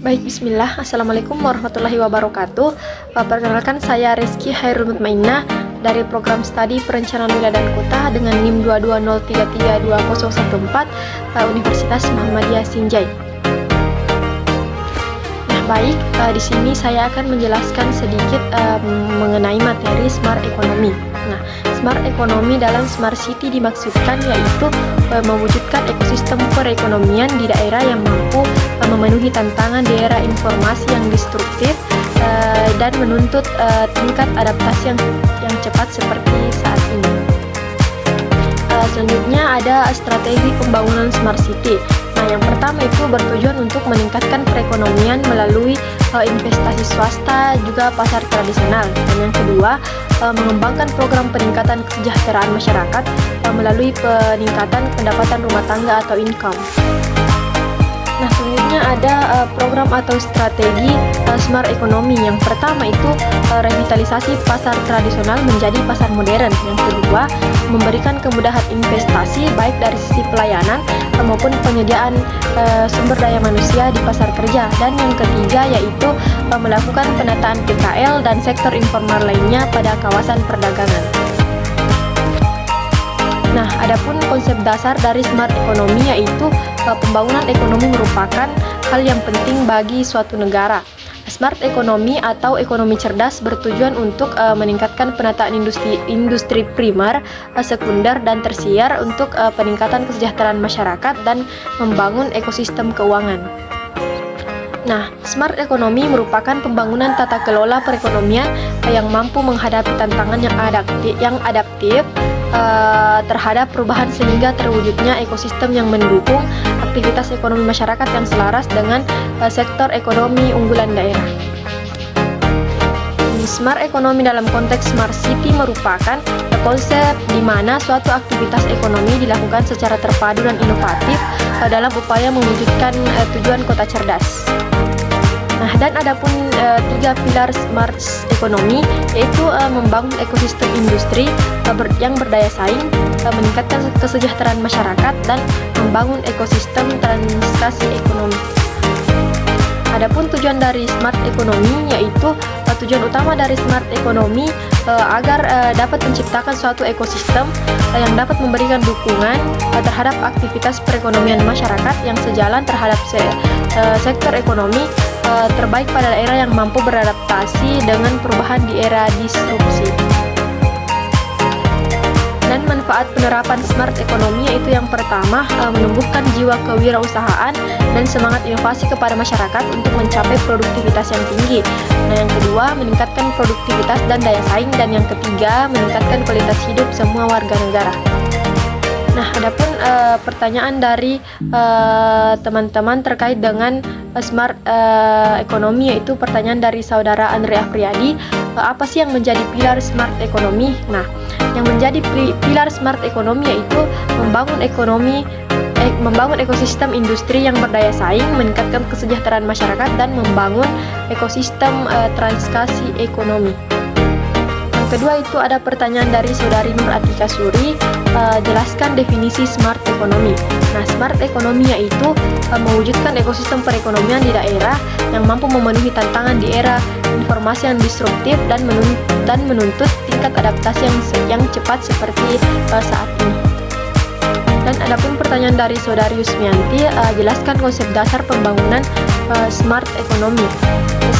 Baik, bismillah. Assalamualaikum warahmatullahi wabarakatuh. Perkenalkan, saya Rizky Hairul Mutmainnah dari program studi Perencanaan Wilayah dan Kota dengan NIM 220332014 Universitas Muhammadiyah Sinjai. Nah, baik, di sini saya akan menjelaskan sedikit mengenai materi Smart Economy. Nah, Smart Economy dalam Smart City dimaksudkan yaitu mewujudkan ekosistem perekonomian di daerah yang mampu memenuhi tantangan di era informasi yang destruktif dan menuntut tingkat adaptasi yang cepat seperti saat ini. Selanjutnya ada strategi pembangunan Smart City. Nah, yang pertama itu bertujuan untuk meningkatkan perekonomian melalui investasi swasta, juga pasar tradisional. Dan yang kedua, mengembangkan program peningkatan kesejahteraan masyarakat melalui peningkatan pendapatan rumah tangga atau income. Nah, selanjutnya ada program atau strategi Smart Economy. Yang pertama itu revitalisasi pasar tradisional menjadi pasar modern. Yang kedua, memberikan kemudahan investasi baik dari sisi pelayanan maupun penyediaan sumber daya manusia di pasar kerja. Dan yang ketiga yaitu melakukan penataan PKL dan sektor informal lainnya pada kawasan perdagangan. Nah, adapun konsep dasar dari Smart Economy yaitu pembangunan ekonomi merupakan hal yang penting bagi suatu negara. Smart Economy atau ekonomi cerdas bertujuan untuk meningkatkan penataan industri primer, sekunder, dan tersier untuk peningkatan kesejahteraan masyarakat dan membangun ekosistem keuangan. Nah, Smart Economy merupakan pembangunan tata kelola perekonomian yang mampu menghadapi tantangan yang adaptif terhadap perubahan sehingga terwujudnya ekosistem yang mendukung aktivitas ekonomi masyarakat yang selaras dengan sektor ekonomi unggulan daerah. Smart Economy dalam konteks Smart City merupakan konsep di mana suatu aktivitas ekonomi dilakukan secara terpadu dan inovatif dalam upaya mewujudkan tujuan kota cerdas. Nah, dan adapun tiga pilar Smart Economy yaitu membangun ekosistem industri yang berdaya saing, meningkatkan kesejahteraan masyarakat, dan membangun ekosistem transaksi ekonomi. Adapun tujuan dari Smart Economy yaitu tujuan utama dari Smart Economy agar dapat menciptakan suatu ekosistem yang dapat memberikan dukungan terhadap aktivitas perekonomian masyarakat yang sejalan terhadap sektor ekonomi terbaik pada daerah yang mampu beradaptasi dengan perubahan di era disrupsi. Dan manfaat penerapan Smart Economy yaitu yang pertama, menumbuhkan jiwa kewirausahaan dan semangat inovasi kepada masyarakat untuk mencapai produktivitas yang tinggi. Nah, yang kedua, meningkatkan produktivitas dan daya saing, dan yang ketiga, meningkatkan kualitas hidup semua warga negara. Nah, adapun pertanyaan dari teman-teman terkait dengan Smart Economy yaitu pertanyaan dari saudara Andre Afriyadi, apa sih yang menjadi pilar Smart Economy? Nah, yang menjadi pilar Smart Economy yaitu membangun ekosistem industri yang berdaya saing, meningkatkan kesejahteraan masyarakat, dan membangun ekosistem transaksi ekonomi. Yang kedua itu ada pertanyaan dari saudari Nur Atika Suri, jelaskan definisi Smart Economy. Nah, Smart Economy yaitu mewujudkan ekosistem perekonomian di daerah yang mampu memenuhi tantangan di era informasi yang disruptif dan menuntut tingkat adaptasi yang cepat seperti saat ini. Dan adapun pertanyaan dari saudari Yusmianti, jelaskan konsep dasar pembangunan Smart Economy.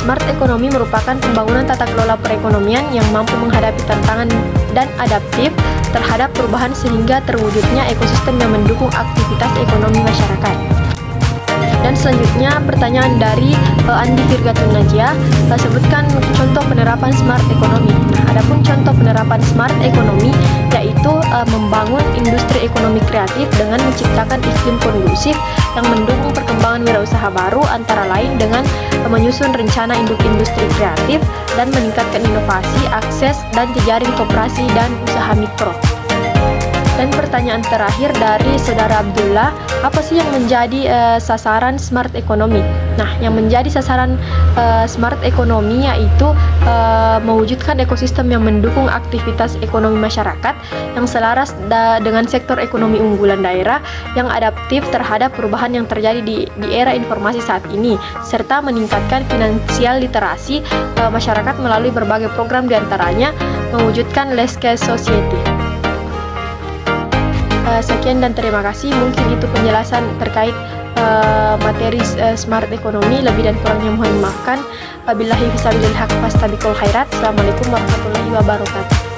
Smart Economy merupakan pembangunan tata kelola perekonomian yang mampu menghadapi tantangan dan adaptif terhadap perubahan sehingga terwujudnya ekosistem yang mendukung aktivitas ekonomi masyarakat. Dan selanjutnya pertanyaan dari Andi Firgatun Najia, sebutkan contoh penerapan Smart Economy. Nah, adapun contoh penerapan Smart Economy yaitu membangun industri ekonomi kreatif dengan menciptakan iklim kondusif yang mendukung perkembangan wirausaha baru, antara lain dengan menyusun rencana induk industri kreatif dan meningkatkan inovasi, akses, dan jejaring koperasi dan usaha mikro. Dan pertanyaan terakhir dari Saudara Abdullah, apa sih yang menjadi sasaran smart economy? Nah, yang menjadi sasaran smart economy yaitu mewujudkan ekosistem yang mendukung aktivitas ekonomi masyarakat yang selaras dengan sektor ekonomi unggulan daerah yang adaptif terhadap perubahan yang terjadi di era informasi saat ini, serta meningkatkan finansial literasi masyarakat melalui berbagai program diantaranya mewujudkan less cash society. Sekian dan terima kasih. Mungkin itu penjelasan terkait materi smart economy. Lebih dan kurangnya mohon dimaafkan. Wabillahi fisabilil haq fastabiqul khairat. Assalamualaikum warahmatullahi wabarakatuh.